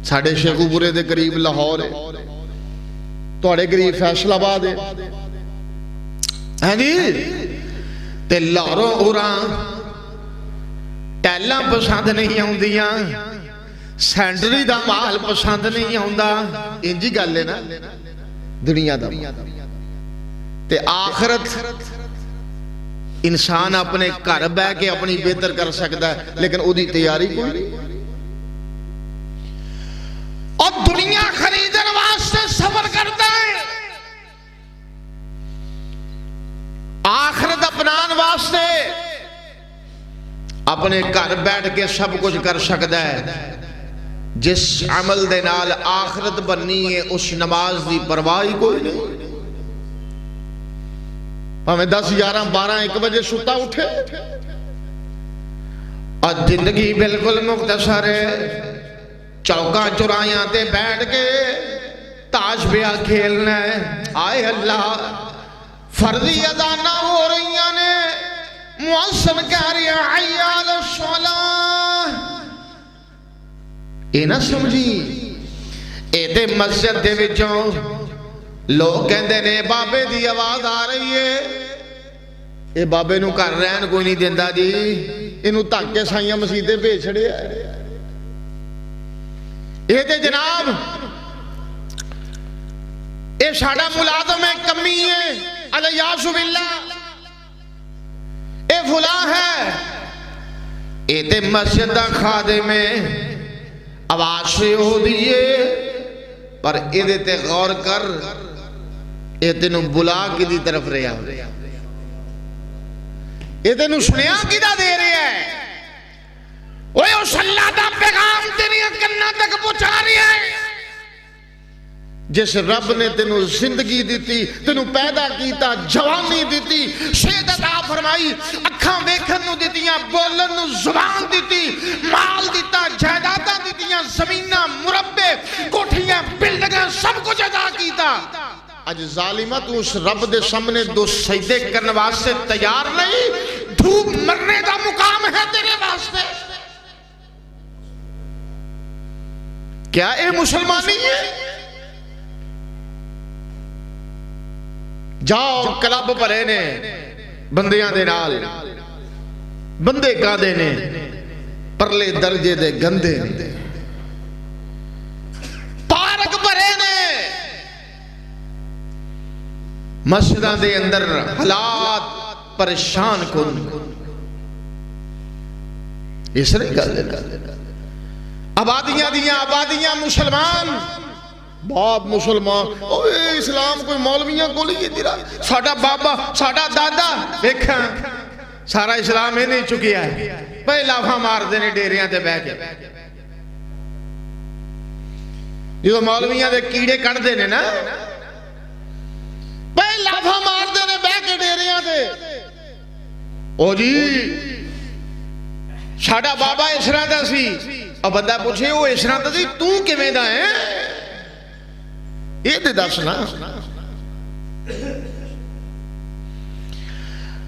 ساڈے شیخو پورے دے قریب لاہور ہے، تواڈے قریب فیصل آباد ہے، ہاں جی، تے لاہوروں اوراں ٹیلاں پسند نہیں آوندیاں، سینٹری دا مال پسند نہیں آوندا، انجی گل ہے نا دنیا دا۔ تے آخرت انسان اپنے گھر بہ کے اپنی بہتر کر سکتا ہے، لیکن او دی تیاری کوئی نہیں۔ اور دنیا خریدن واسطے سفر کرتا ہے، آخرت اپنان واسطے اپنے گھر بیٹھ کے سب کچھ کر سکتا ہے۔ جس عمل دے نال آخرت بننی ہے اس نماز دی پرواہ کوئی نہیں، ہمیں 10 11 12 1 بجے ستا اٹھے، اور زندگی بالکل مختصر ہے، چوکاں چورائیاں تے بیٹھ کے تاش بیا کھیلنا ہے۔ آئے اللہ، فرضی اذانہ ہو رہی نے، مؤذن کہہ رہی ہے حی علی الصلاۃ، اے نہ سمجھی اے تے مسجد دے وچوں لوگ کہندے نے بابے دی آواز آ رہی ہے، اے بابے نو گھر رہن کوئی نہیں دیندا جی، اینو تک کے سائیاں مسیدے بھیج چھڑیا ہے۔ اے تے جناب اے ساڑا ملازم ہے کمی ہے علیہ باللہ اے فلاں ہے اے تے مسجد دا خادم ہے آواز سے ہو دیئے پر اے دیتے غور کر اے تینو بلا کی دی طرف رہا اے تینو سنیا کی دا دے رہے ہیں اوہ اس اللہ دا پیغام تیری اکنہ تک پہنچا رہی ہے جس رب نے تینو زندگی دیتی تینو پیدا کیتا جوانی دیتی شہد عطا فرمائی اکھاں ویکھن نو دیتیاں بولن نو زبان دیتی مال دیتا جائیداداں دیتیاں زمیناں مربع کوٹھیاں بلڈنگاں سب کچھ عطا کیتا اج ظالمہ تو اس رب دے سامنے دو سجدے کرنے واسطے تیار نہیں دھوپ مرنے دا مقام ہے تیرے واسطے کیا اے مسلمانی ہے جاؤ کلب پرے نے بندیاں دے نال بندے کا دے نے پرلے درجے دے گندے نے پارک پرے نے مسجدہ دے اندر حالات پریشان کن اس نے گل آبادیاں دیاں آبادیاں مسلمان باپ مسلمان اوہ اسلام کوئی مولویاں کو لیے دیرا ساڑھا بابا ساڑھا دادا دیکھا سارا اسلام ہی نہیں چکیا ہے پہلے لافہ مار دینے ڈیریاں دے بے کے یہ تو مولویاں دے کیڑے کٹ دینے نا پہلے لافہ مار دینے بے کے ڈیریاں دے او جی ساڑھا بابا اسرا دا سی اور بندہ پوچھے وہ اسرا دا سی تو کمیں دا ہے یہ دے دسنا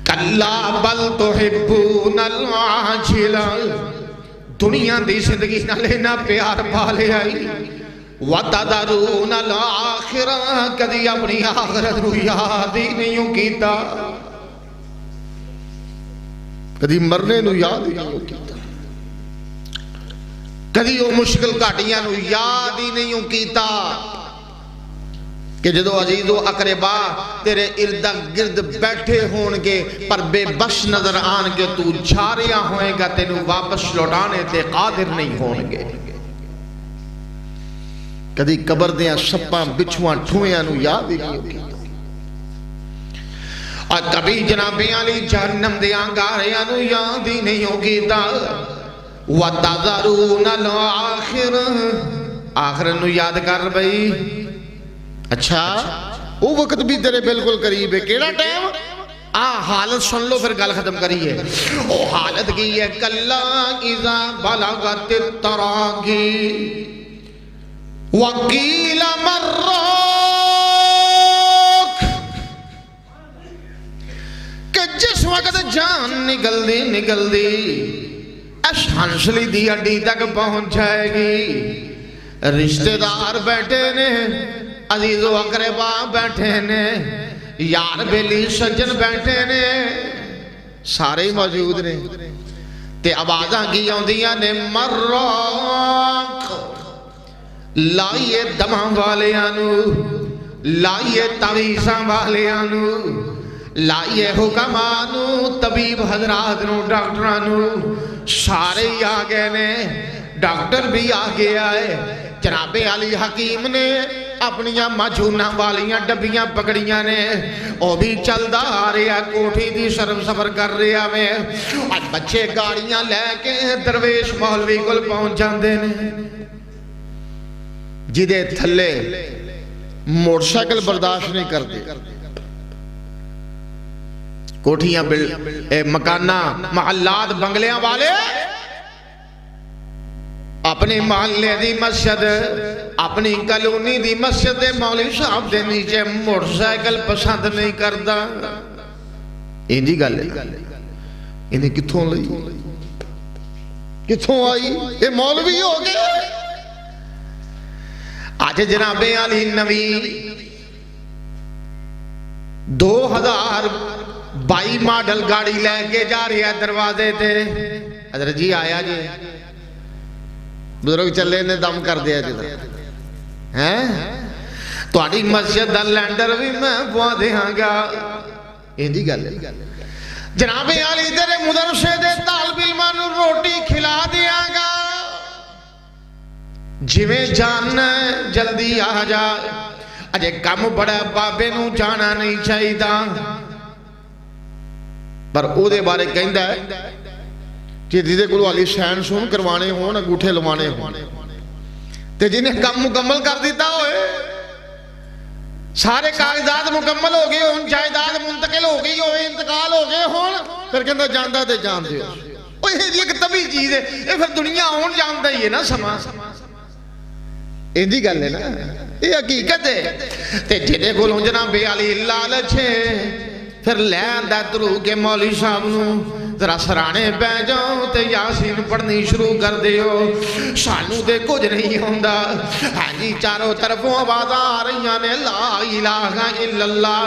کلا بل تحبون العاجلہ دنیا دی زندگی نہ لینا پیار پالے آئی وَتَذَرُونَ الْآخِرَةَ کدی اپنی آخرت نو یاد ہی نہیں کیتا کدی مرنے نو یاد ہی نہیں کیتا کدی وہ مشکل کاٹیاں نو یاد ہی نہیں کیتا کہ جدو عزیز و اقربا تیرے ارد گرد بیٹھے ہونگے پر بے بس نظر آنگے تو جھاریاں ہوئے گا تینو واپس لوٹانے تے قادر نہیں ہونگے کدی قبر دیاں سپاں بچھواں ٹھویاں نو یاد ہی نہیں ہوگی اور کبھی جناب علی جہنم دیاں گاریاں نو یاد ہی نہیں ہوگی تا وَتَذَرُونَ الْآخِرَةَ آخر نو یاد کر بھئی اچھا وہ وقت بھی تیرے بالکل قریب ہے کیڑا ٹائم حالت سن لو پھر گل ختم کریے او حالت کی ہے کلا اذا بلغت التراقی وقیل مراک کہ جس وقت جان نکل دی اس ہنسلی دی اڈی تک پہنچ جائے گی رشتہ دار بیٹھے نے عزیز و اقربا بیٹھے نے یار بیلی سجن بیٹھے نے سارے ہی موجود نے تے آوازاں کی آندیاں نے مراک لائیے دماں والے آنو لائیے تعویذاں والے آنو لائیے حکمانو طبیب حضرات نو ڈاکٹرانو سارے ہی آگے نے ڈاکٹر بھی آگے آئے جناب علی حکیم نے اپنیاں مجھونا والیاں ڈبیاں پکڑیاں نے او بھی چل دا آ رہا کوٹھی دی شرم سفر کر رہا میں آج بچے گاڑیاں لے کے درویش مولوی کل پہنچ جاندے نے جدے تھلے موٹر سائیکل برداشت نہیں کرتے کوٹھیاں مکانہ محلات بنگلیاں والے اپنی محلے دی مسجد اپنی کلونی دی مسجد مولوی صاحب دے نیچے موٹر سائیکل پسند نہیں کردا انہی گل ہے انہیں کتھوں لئی کتھوں آئی یہ مولوی ہو گئے آج جناب علی نبی 2022 ماڈل گاڑی لے کے جا رہی ہے دروازے تھے حضرت جی آیا جی بزرگ چلے نے دم کر دیا جدھر تہاڈی مسجد دا لینڈر بھی میں پوا دیاں گا ایندی گل ہے جناب علی تیرے مدرسے دے طالب علماں نوں روٹی کھلا دیاں گا جویں جاننا جلدی آ جا اجے کم بڑا بابے نوں جانا نہیں چاہیدا پر او دے بارے کہندا ہے کہ جدے کولوں علی شین سون کروانے ہون انگوٹھے لوانے ہون تے جنہیں کم مکمل کر دیتا ہوئے سارے کاغذات مکمل ہو گئے ہون جائیداد منتقل ہو گئی ہوئے انتقال ہو گئے ہون پھر کہندا جاندا تے جان دیو اوہ یہ ایک طبی چیز ہے یہ پھر دنیا ہون جاندا ہی ہے نا سما ایندی گل ہے نا یہ حقیقت ہے تے جدے کولوں جناب علی لالچ ہے پھر لے آندا درو کے مولوی صاحب نوں ذرا سرانے پہ جاؤ تے یاسین پڑھنی شروع کر دیو سانو دے کچھ نہیں ہوندا ہاں جی چاروں طرفوں آواز آ رہیاں نے لا الہ الا اللہ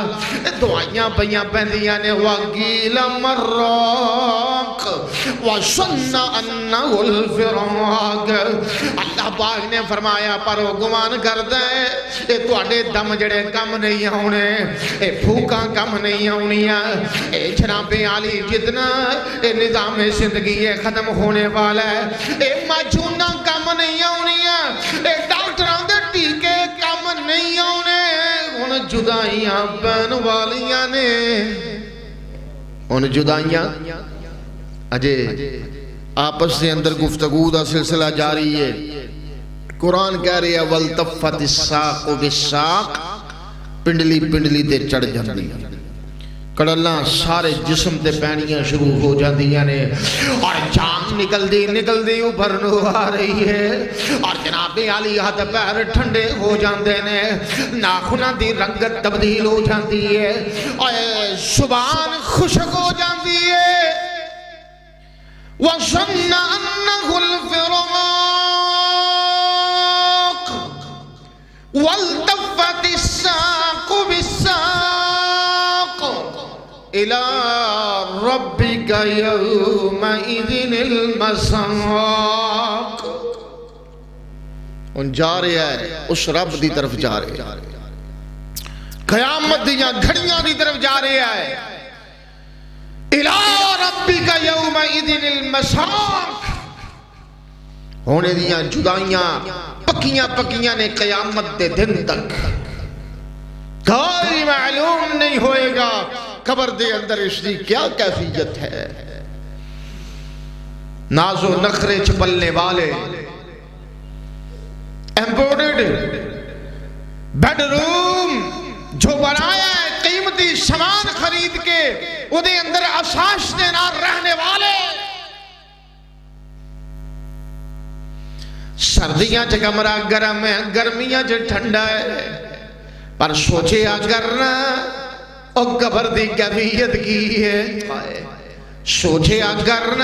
دعائیاں پیاں پہندیاں نے وَقِيلَ مَرَّاقِ وَسُنَّ أَنَّهُ الْفِرَاقِ اللہ پاک نے فرمایا پر وہ گمان کر دے اے تواڈے دم جڑے کم نہیں ہونے اے پھوکاں کم نہیں ہونیاں اے جناب علی جتنا اے نظام زندگی یہ ختم ہونے والا ہے اے ماجونہ کم نہیں ہونیاں اے ڈاکٹران دے ٹیکے کم نہیں ہونے ان جدائیاں پین والیاں نے ان جدائیاں اجے آپس سے اندر گفتگو دا سلسلہ جاری ہے قرآن کہہ رہے ہیں وَالْتَفَّتِ السَّاقُ بِالسَّاقِ پنڈلی پنڈلی تے چڑھ جاندی کڑلہ سارے جسم تے پینیاں شروع ہو جاندیاں نے اور جان نکل دی اوپر نو آ رہی ہے اور جناب علی ہاتھ پیر ٹھنڈے ہو جاندے نے ناخنہ دی رنگت تبدیل ہو جاندی ہے اور زبان خشک ہو جاندی ہے وَظَنَّ أَنَّهُ الْفِرَاقُ وَالْتَفَّتِ السَّاقُ بِالسَّاقِ إِلَىٰ رَبِّكَ يَوْمَئِذٍ الْمَسَاقُ ان جا رہے ہیں اس رب دی طرف جا رہے ہیں قیامت دیاں گھڑیاں دی طرف جا رہے ہیں إِلَىٰ رَبِّكَ يَوْمَئِذٍ الْمَسَاقُ ہونے دیاں جدائیاں پکیاں پکیاں نے قیامت دے دن تک کوئی معلوم نہیں ہوئے گا قبر دے اندر اس کی کیا کیفیت ہے ناز و نخرے چپلنے والے ایمپورٹڈ بیڈ روم جو بنایا ہے قیمتی سامان خرید کے انہیں اندر اساس دے نار رہنے والے سردیاں چھ کمرہ گرم ہے گرمیاں چھ ٹھنڈا ہے پر سوچے اگر او قبر دی کیفیت کی ہے سوچے اگر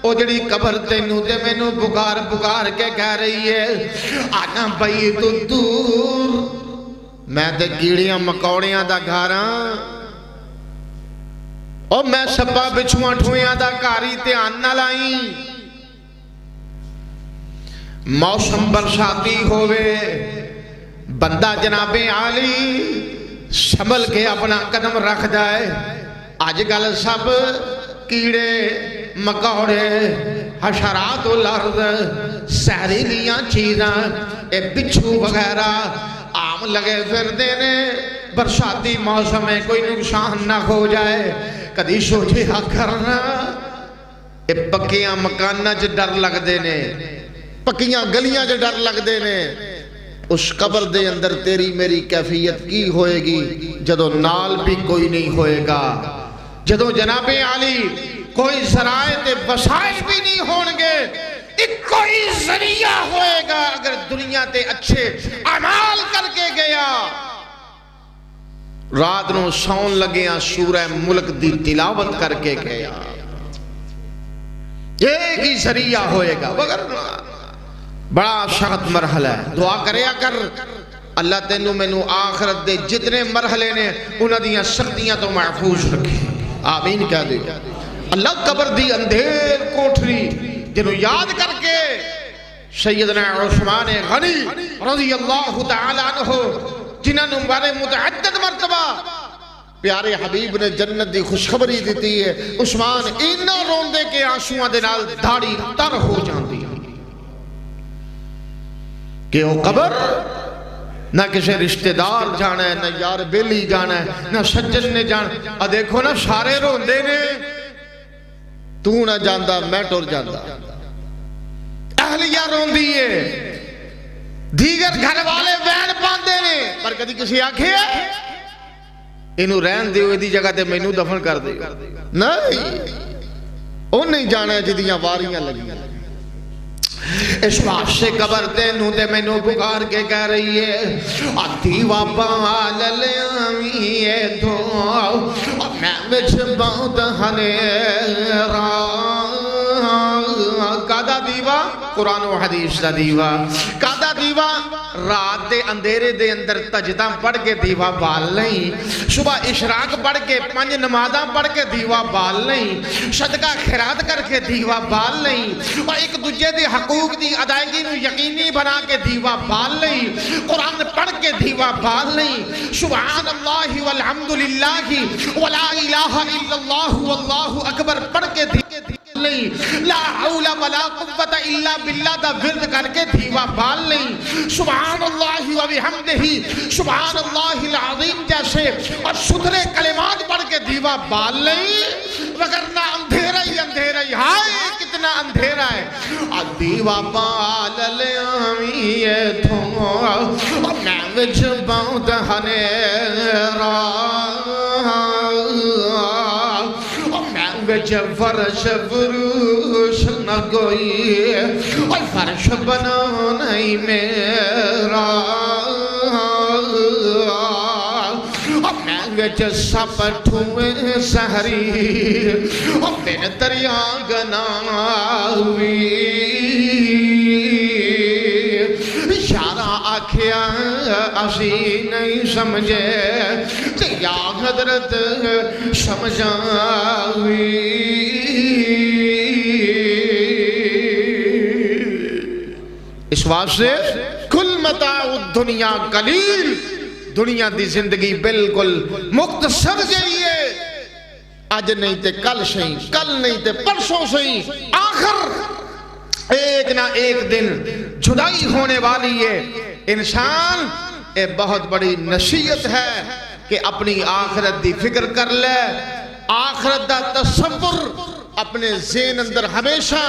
او جڑی قبر تینوں تے مینوں پکار پکار کے کہہ رہی ہے آنا بھائی تو دور میں تے کیڑیاں مکوڑیاں دا گھاراں او میں سپا بچھواں ٹھویاں دا کاری تے آنا لائیں موسم برساتی ہوئے بندہ جناب عالی سنبھل کے اپنا قدم رکھ جائے آج کل سب کیڑے مکوڑے حشرات الارض زہریلیاں چیزاں اے بچھو وغیرہ عام لگے پھر دینے برساتی موسم میں کوئی نقصان نہ ہو جائے کدی سوچے کرنا اے پکیاں مکانہ چ ڈر لگ دینے پکیاں گلیاں چ ڈر لگ دینے اس قبر دے اندر تیری میری کیفیت کی ہوئے گی جدو نال بھی کوئی نہیں ہوئے گا جدو جناب علی کوئی ذرائع وسائل بھی نہیں ہونگے ایک کوئی ذریعہ ہوئے گا اگر دنیا تے اچھے عمال کر کے گیا رات نو سون لگیا سورہ ملک دی تلاوت کر کے گیا ایک ہی ذریعہ ہوئے گا بڑا سخت مرحلہ ہے دعا کرے اگر اللہ تینوں مینوں آخرت دے جتنے مرحلے نے انہاں دیاں سختیاں تو محفوظ رکھے آمین کہہ دے اللہ قبر دی اندھیر کوٹھری جنہوں یاد کر کے سیدنا عثمان غنی رضی اللہ تعالیٰ عنہ جنہاں نوں بارے متعدد مرتبہ پیارے حبیب نے جنت دی خوشخبری دیتی ہے، عثمان اینا روندے کے آنسوؤں دے نال دھاڑی تر ہو جاندی کہ وہ قبر نہ کسی رشتہ دار جانا ہے، نہ یار بیلی جانا ہے، نہ سجن نے جانا. دیکھو نا سارے روندے نے، تو نہ جاندہ میں ٹر جاندہ. اہلیہ روندی ہے، دیگر گھر والے وین پاندے نے، پر کدی کسی آنکھے ہے انہوں رہن دے ہوئے دی جگہ تے میں انہوں دفن کر دے. نہیں، ان نہیں جانا ہے جدیاں واریاں لگی. اس بات سے قبر تینوں تے میں نو پکار کے کہہ رہی ہے دیوا پال لیاویے دو میں وچ بہت ہنیرا. کادا دیوا؟ قرآن و حدیث دا دیوا. کادا دیوا؟ رات دے اندھیرے دے اندر تجدہ پڑھ کے دیوا بال نہیں، صبح اشراق پڑھ کے 5 نمازاں پڑھ کے دیوا بال نہیں، صدقہ خیرات کر کے دیوا بال نہیں، اور ایک دوجے دے حقوق دی ادائیگی نو یقینی بنا کے دیوا بال نہیں، قرآن پڑھ کے دیوا بال نہیں، سبحان اللہ والحمدللہ ولا الہ الا اللہ واللہ اکبر پڑھ کے دیوا نہیں، لا حول ولا قوت الا باللہ دا ورد کر کے دیوا بال نہیں، سبحان اللہ و بحمدہ سبحان اللہ العظیم جیسے اور ستھرے کلمات پڑھ کے دیوا بال نہیں، وگرنہ اندھیرا ہی اندھیرا ہی. ہائے کتنا اندھیرا ہے. دیوا بال لیاویے تھو میں وچ بہت ہنیرا وچ فرش فروش نہ کوئی اور فرش بنا نہیں میرا میں وچ سپ ٹھوئے سہری اور میں دریا گناوی اشارہ آکھیا اسی نہیں سمجھے یا حضرت سمجھاوی. اس واسطے کل متاع الدنیا قلیل، دنیا دی زندگی بالکل مختصر جائیے. آج نہیں تے کل سہی، کل نہیں تے پرسوں سہی، آخر ایک نہ ایک دن جدائی ہونے والی ہے. انسان ایک بہت بڑی نصیحت ہے کہ اپنی آخرت دی فکر کر لے، آخرت دا تصور اپنے ذہن اندر ہمیشہ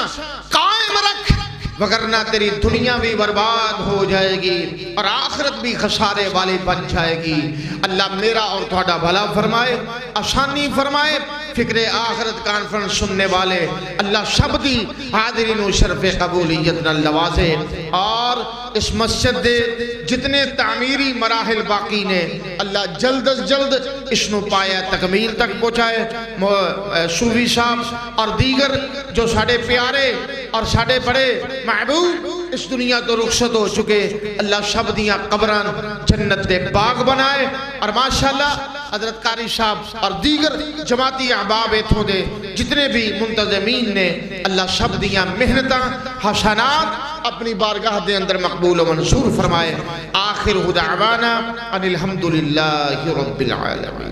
قائم رکھ، وگرنہ تیری دنیا بھی برباد ہو جائے گی اور آخرت بھی خسارے والی بن جائے گی. اللہ میرا اور تھوڑا بھلا فرمائے، آسانی فرمائے. فکر آخرت کانفرنس سننے والے اللہ سب دی حاضرین و شرف قبولیت نہ نوازے، اور اس مسجد دے جتنے تعمیری مراحل باقی نے اللہ جلد از جلد اس نو پایا تکمیل تک پہنچائے. صوفی صاحب اور دیگر جو ساڑھے پیارے اور ساڑھے بڑے محبوب اس دنیا تو رخصت ہو چکے، اللہ سب دیاں قبران جنت دے باغ بنائے. اور ماشاءاللہ حضرت قاری صاحب اور دیگر جماعتی احباب ایتھوں دے جتنے بھی منتظمین نے اللہ سب دیاں محنتاں حسنات اپنی بارگاہ دے اندر مقبول و منصور فرمائے. آخر دعوانا ان الحمدللہ رب العالمین.